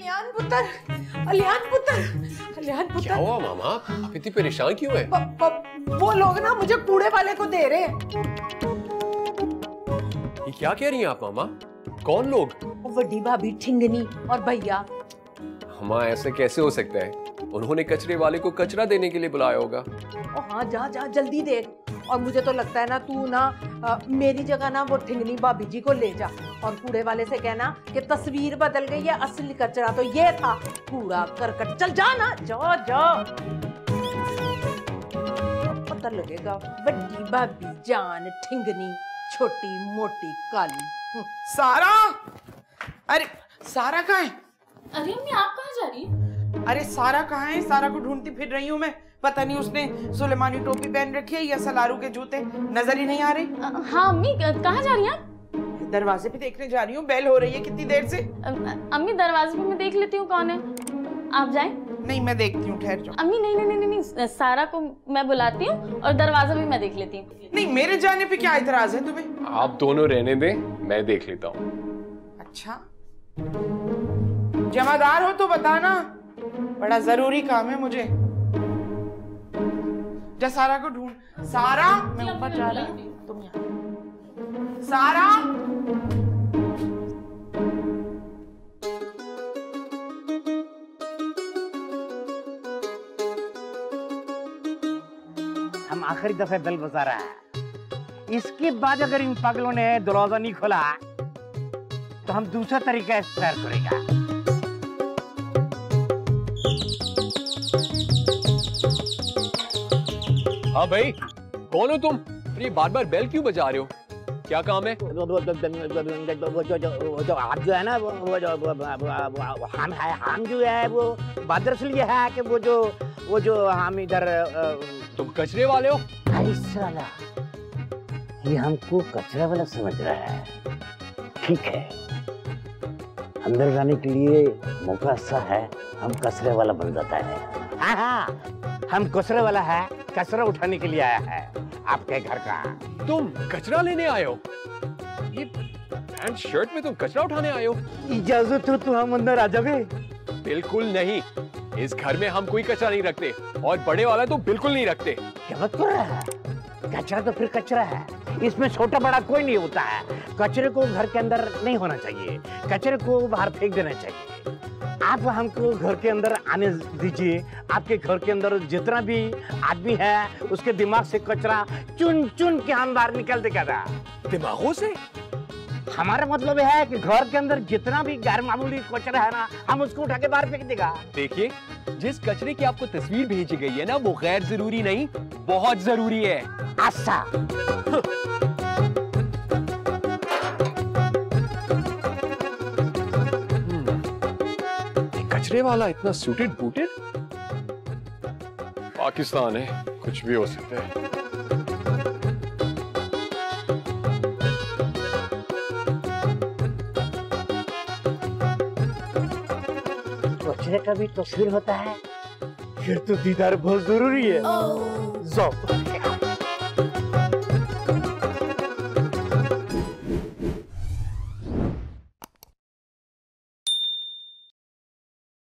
कल्याण पुत्र, कल्याण पुत्र, कल्याण पुत्र। क्या हुआ मामा, आप इतनी परेशान क्यों है? वो लोग ना मुझे कूड़े वाले को दे रहे। ये क्या कह रही हैं आप मामा? कौन लोग? वड्डी भाभी, ठिंगनी और भैया। मामा ऐसे कैसे हो सकता है? उन्होंने कचरे वाले को कचरा देने के लिए बुलाया होगा। ओ हाँ, जा जा जल्दी देख। और मुझे तो लगता है ना तू ना मेरी जगह ना वो ठिंगनी भाभी जी को ले जा और कूड़े वाले से कहना कि तस्वीर बदल गई है, असली कचरा तो ये था, कूड़ा करकट। चल जा ना, जा जा। पता लगेगा वड्डी भाभी जान ठिंगनी, छोटी मोटी काली। सारा, अरे सारा कहाँ है? अरे अम्मी आप कहाँ जा रही हैं? अरे सारा कहाँ है? सारा को ढूंढती फिर रही हूँ मैं। पता नहीं उसने सुलेमानी टोपी पहन रखी है या सलारू के जूते, नजर ही नहीं आ रही। हाँ अम्मी, कहाँ जा रही हैं आप? दरवाजे पे देखने जा रही हूँ, बेल हो रही है कितनी देर से। अम्मी दरवाजे पे मैं देख लेती हूँ कौन है, आप जाएं। नहीं मैं देखती हूँ, ठहर जाओ। अम्मी नहीं नहीं नहीं नहीं, सारा को मैं बुलाती हूँ और दरवाजा भी मैं देख लेती हूँ। नहीं मेरे जाने पे क्या एतराज है तुम्हें? आप दोनों रहने दें, मैं देख लेता हूँ। अच्छा, जमादार हो तो बताना, बड़ा जरूरी काम है मुझे। जा सारा को ढूंढ। सारा, मैं ऊपर जा रही हूँ, तुम यहाँ। सारा, हम आखिरी दफे बेल बजा रहा है। इसके बाद अगर इन पागलों ने दरवाजा नहीं खोला तो हम दूसरा तरीका इख्तियार करेगा। हाँ भाई, कौन हो तुम? ये बार बार बेल क्यों बजा रहे हो? क्या काम है? जो आप जो है ना, वो जो हम जो है वो बात दरअसल ये है कि वो जो हम इधर। तुम कचरे वाले हो? साला ये हमको कचरा वाला समझ रहा है। ठीक है, अंदर जाने के लिए मौका अच्छा है, हम कचरे वाला बन जाता है। हाँ हाँ, हम कचरे वाला है, कचरा उठाने के लिए आया है आपके घर का। तुम कचरा लेने आए हो? ये पैंट शर्ट में तुम कचरा उठाने आए हो? इजाजत हो तो हम अंदर आ जावे। बिल्कुल नहीं, इस घर में हम कोई कचरा नहीं रखते और बड़े वाला तो बिल्कुल नहीं रखते। क्या बात कर रहा है? कचरा तो फिर कचरा है, इसमें छोटा बड़ा कोई नहीं होता है। कचरे को घर के अंदर नहीं होना चाहिए, कचरे को बाहर फेंक देना चाहिए। आप हमको घर के अंदर आने दीजिए। आपके घर के अंदर जितना भी आदमी है उसके दिमाग से कचरा चुन चुन के हम बाहर निकल देगा। दिमागों से? हमारा मतलब है कि घर के अंदर जितना भी गैर मामूली कचरा है ना, हम उसको उठा के बाहर फेंक देगा। देखिए, जिस कचरे की आपको तस्वीर भेजी गई है ना, वो गैर जरूरी नहीं, बहुत जरूरी है। अच्छा, कचरे वाला इतना सूटेड बूटेड? पाकिस्तान है, कुछ भी हो सकता है। कचरे का भी तस्वीर होता है, फिर तो दीदार बहुत जरूरी है। जाओ।